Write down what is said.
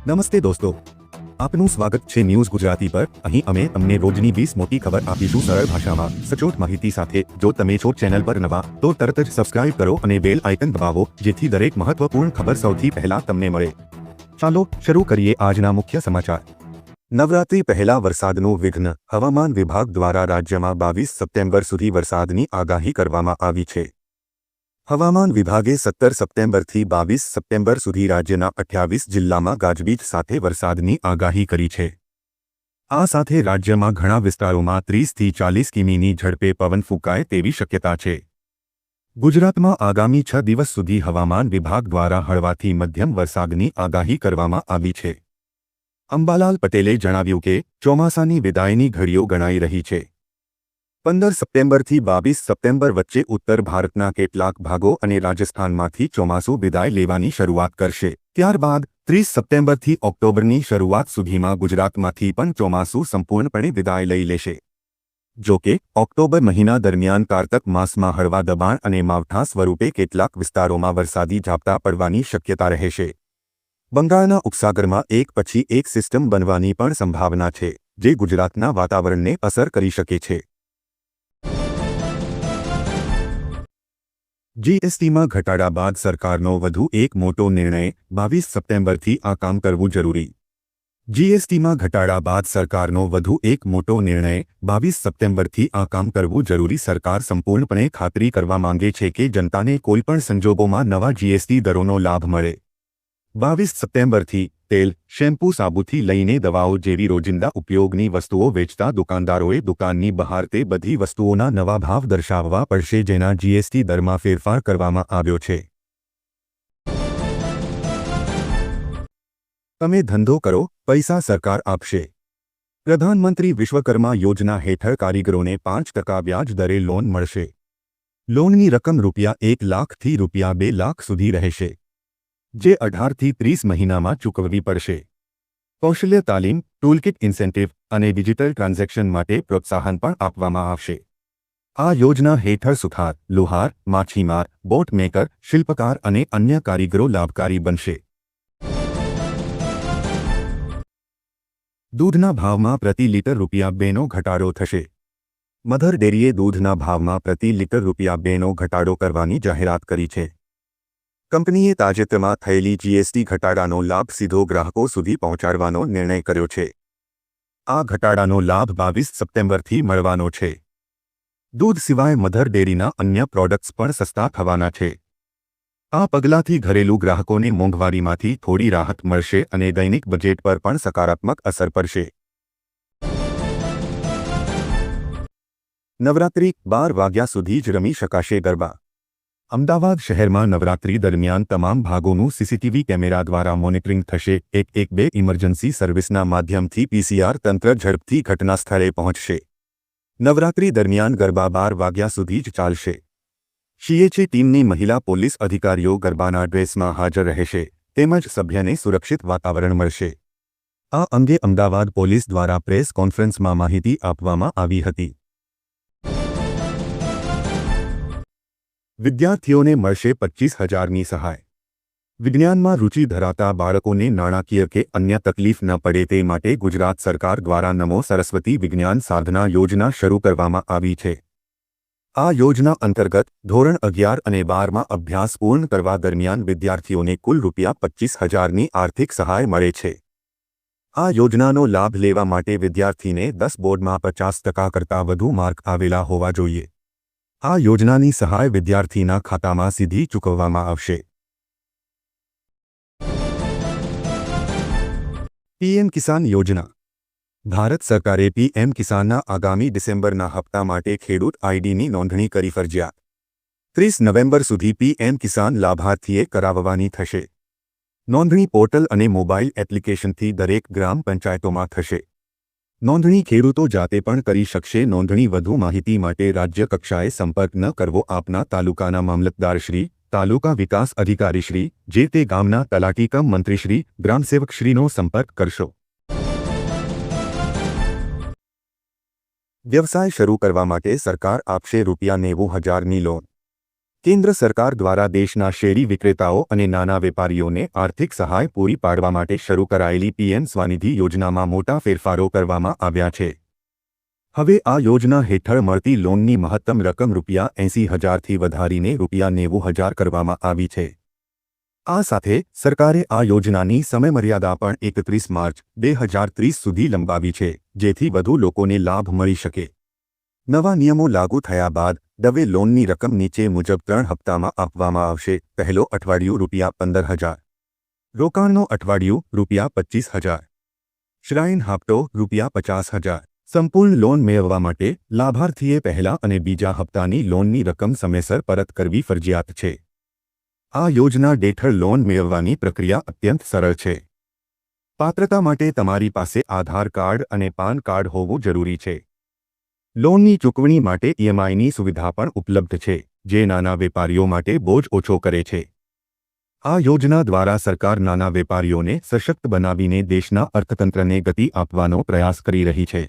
નમસ્તે દોસ્તો, આપનું સ્વાગત છે ન્યૂઝ ગુજરાતી પર। અહીં અમે તમને રોજની 20 મોટી ખબર આપીશું સરળ ભાષામાં સચોટ માહિતી સાથે। જો તમે છો ચેનલ પર નવા તો તરત જ સબસ્ક્રાઇબ કરો અને બેલ આઇકન દબાવો જેથી દરેક મહત્વપૂર્ણ ખબર સૌથી પહેલા તમને મળે। ચાલો શરૂ કરીએ આજના મુખ્ય સમાચાર। નવરાત્રી પહેલા વરસાદનું વિઘ્ન, હવામાન વિભાગ દ્વારા રાજ્યમાં 22 સપ્ટેમ્બર સુધી વરસાદની આગાહી કરવામાં આવી છે। હવામાન વિભાગે 17 સપ્ટેમ્બરથી 22 સપ્ટેમ્બર સુધી રાજ્યના 28 જિલ્લામાં ગાજવીજ સાથે વરસાદની આગાહી કરી છે। આ સાથે રાજ્યમાં ઘણા વિસ્તારોમાં 30થી 40 કિમીની ઝડપે પવન ફૂંકાય તેવી શક્યતા છે। ગુજરાતમાં આગામી 6 દિવસ સુધી હવામાન વિભાગ દ્વારા હળવાથી મધ્યમ વરસાદની આગાહી કરવામાં આવી છે। અંબાલાલ પટેલે જણાવ્યું કે ચોમાસાની વિદાયની ઘડીઓ ગણાઈ રહી છે। 15 સપ્ટેમ્બરથી 22 સપ્ટેમ્બર વચ્ચે ઉત્તર ભારતના કેટલાક ભાગો અને રાજસ્થાનમાંથી ચોમાસું વિદાય લેવાની શરૂઆત કરશે। ત્યારબાદ 30 સપ્ટેમ્બરથી ઓક્ટોબરની શરૂઆત સુધીમાં ગુજરાતમાંથી પણ ચોમાસું સંપૂર્ણપણે વિદાય લઈ લેશે। જો કે ઓક્ટોબર મહિના દરમિયાન કારતક માસમાં હળવા દબાણ અને માવઠા સ્વરૂપે કેટલાક વિસ્તારોમાં વરસાદી ઝાપટા પડવાની શક્યતા રહેશે। બંગાળના ઉપસાગરમાં એક પછી એક સિસ્ટમ બનવાની પણ સંભાવના છે, જે ગુજરાતના વાતાવરણને અસર કરી શકે છે। જીએસટીમાં ઘટાડા બાદ સરકારનો વધુ એક મોટો નિર્ણય, 22 સપ્ટેમ્બરથી આ કામ કરવું જરૂરી। જીએસટીમાં ઘટાડા બાદ સરકારનો વધુ એક મોટો નિર્ણય, 22 સપ્ટેમ્બરથી આ કામ કરવું જરૂરી। સરકાર સંપૂર્ણપણે ખાતરી કરવા માંગે છે કે જનતાને કોઈપણ સંજોગોમાં નવા જીએસટી દરોનો લાભ મળે। 22 સપ્ટેમ્બરથી તેલ, શેમ્પૂ, સાબુથી લઈને દવાઓ જેવી રોજિંદા ઉપયોગની વસ્તુઓ વેચતા દુકાનદારોએ દુકાનની બહાર તે બધી વસ્તુઓના નવા ભાવ દર્શાવવા પડશે, જેના જીએસટી દરમાં ફેરફાર કરવામાં આવ્યો છે। તમે ધંધો કરો, પૈસા સરકાર આપશે। પ્રધાનમંત્રી વિશ્વકર્મા યોજના હેઠળ કારીગરોને 5% વ્યાજ દરે લોન મળશે। લોનની રકમ ₹1 લાખથી ₹2 લાખ સુધી રહેશે, જે 18થી 30 મહિનામાં ચૂકવવી પડશે। કૌશલ્ય તાલીમ, ટૂલકિટ ઇન્સેન્ટિવ અને ડિજિટલ ટ્રાન્ઝેક્શન માટે પ્રોત્સાહન પણ આપવામાં આવશે। આ યોજના હેઠળ સુથાર, લુહાર, માછીમાર, બોટ મેકર, શિલ્પકાર અને અન્ય કારીગરો લાભકારી બનશે। દૂધના ભાવમાં પ્રતિ લીટર ₹2નો ઘટાડો થશે। મધર ડેરીએ દૂધના ભાવમાં પ્રતિ લીટર ₹2નો ઘટાડો કરવાની જાહેરાત કરી છે। કંપનીએ તાજેતરમાં થયેલી જીએસટી ઘટાડાનો લાભ સીધો ગ્રાહકો સુધી પહોંચાડવાનો નિર્ણય કર્યો છે। આ ઘટાડાનો લાભ 22 સપ્ટેમ્બરથી મળવાનો છે। દૂધ સિવાય મધર ડેરીના અન્ય પ્રોડક્ટ્સ પણ સસ્તા થવાના છે। આ પગલાંથી ઘરેલું ગ્રાહકોને મોંઘવારીમાંથી થોડી રાહત મળશે અને દૈનિક બજેટ પર પણ સકારાત્મક અસર પડશે। નવરાત્રી 12 વાગ્યા સુધી જ રમી શકાશે ગરબા। અમદાવાદ શહેરમાં નવરાત્રી દરમિયાન તમામ ભાગોનું સીસીટીવી કેમેરા દ્વારા મોનિટરિંગ થશે। 112 ઇમરજન્સી સર્વિસના માધ્યમથી પીસીઆર તંત્ર ઝડપથી ઘટના સ્થળે પહોંચશે। નવરાત્રી દરમિયાન ગરબા 12 વાગ્યા સુધી જ ચાલશે। સીએચએ ટીમની મહિલા પોલીસ અધિકારીઓ ગરબાના ડ્રેસમાં હાજર રહેશે, તેમજ સભ્યને સુરક્ષિત વાતાવરણ મળશે। આ અંગે અમદાવાદ પોલીસ દ્વારા પ્રેસ કોન્ફરન્સમાં માહિતી આપવામાં આવી હતી। વિદ્યાર્થીઓને મળશે 25,000ની સહાય। વિજ્ઞાનમાં રુચિ ધરાવતા બાળકોને નાણાકીય કે અન્ય તકલીફ ન પડે તે માટે ગુજરાત સરકાર દ્વારા નમો સરસ્વતી વિજ્ઞાન સાધના યોજના શરૂ કરવામાં આવી છે। આ યોજના અંતર્ગત ધોરણ 11 અને 12માં અભ્યાસ પૂર્ણ કરવા દરમિયાન વિદ્યાર્થીઓને કુલ ₹25,000ની આર્થિક સહાય મળે છે। આ યોજનાનો લાભ લેવા માટે વિદ્યાર્થીને 10 બોર્ડમાં 50% કરતાં વધુ માર્ક આવેલા હોવા જોઈએ। આ યોજનાની સહાય વિદ્યાર્થીના ખાતામાં સીધી ચૂકવવામાં આવશે। પીએમ કિસાન યોજના। ભારત સરકારે પીએમ કિસાનના આગામી ડિસેમ્બરના હપ્તા માટે ખેડૂત આઈડીની નોંધણી કરી ફરજિયાત। 30 નવેમ્બર સુધી પીએમ કિસાન લાભાર્થીએ કરાવવાની થશે। નોંધણી પોર્ટલ અને મોબાઈલ એપ્લિકેશનથી દરેક ગ્રામ પંચાયતોમાં થશે। નોંધણી ખેડૂતો જાતે પણ કરી શકશે। નોંધણી વધુ માહિતી માટે રાજ્ય કક્ષાએ સંપર્ક ન કરવો। આપના તાલુકાના મામલતદારશ્રી, તાલુકા વિકાસ અધિકારીશ્રી, જે તે ગામના તલાટી કમ મંત્રીશ્રી, ગ્રામસેવકશ્રીનો સંપર્ક કરશો। વ્યવસાય શરૂ કરવા માટે સરકાર આપશે ₹90,000ની લોન। કેન્દ્ર સરકાર દ્વારા દેશના શેરી વિક્રેતાઓ અને નાના વેપારીઓને આર્થિક સહાય પૂરી પાડવા માટે શરૂ કરાયેલી પીએમ સ્વનિધિ યોજનામાં મોટા ફેરફારો કરવામાં આવ્યા છે। હવે આ યોજના હેઠળ મળતી લોનની મહત્તમ રકમ ₹80,000થી વધારીને ₹90,000 કરવામાં આવી છે। આ સાથે સરકારે આ યોજનાની સમયમર્યાદા પણ 31 માર્ચ 2030 સુધી લંબાવી છે, જેથી વધુ લોકોને લાભ મળી શકે। નવા નિયમો લાગુ થયા બાદ દવે લોનની રકમ નીચે મુજબ 3 હપ્તામાં આપવામાં આવશે। પહેલો અઠવાડિયું ₹15,000, રોકાણનો અઠવાડિયું ₹25,000, શ્રાઇન હપ્તો ₹50,000। સંપૂર્ણ લોન મેળવવા માટે લાભાર્થીએ પહેલા અને બીજા હપ્તાની લોનની રકમ સમયસર પરત કરવી ફરજિયાત છે। આ યોજના હેઠળ લોન મેળવવાની પ્રક્રિયા અત્યંત સરળ છે। પાત્રતા માટે તમારી પાસે આધાર કાર્ડ અને પાન કાર્ડ હોવું જરૂરી છે। લોનની ચૂકવણી માટે ઈએમઆઈની સુવિધા પણ ઉપલબ્ધ છે, જે નાના વેપારીઓ માટે બોજ ઓછો કરે છે। આ યોજના દ્વારા સરકાર નાના વેપારીઓને સશક્ત બનાવીને દેશના અર્થતંત્રને ગતિ આપવાનો પ્રયાસ કરી રહી છે।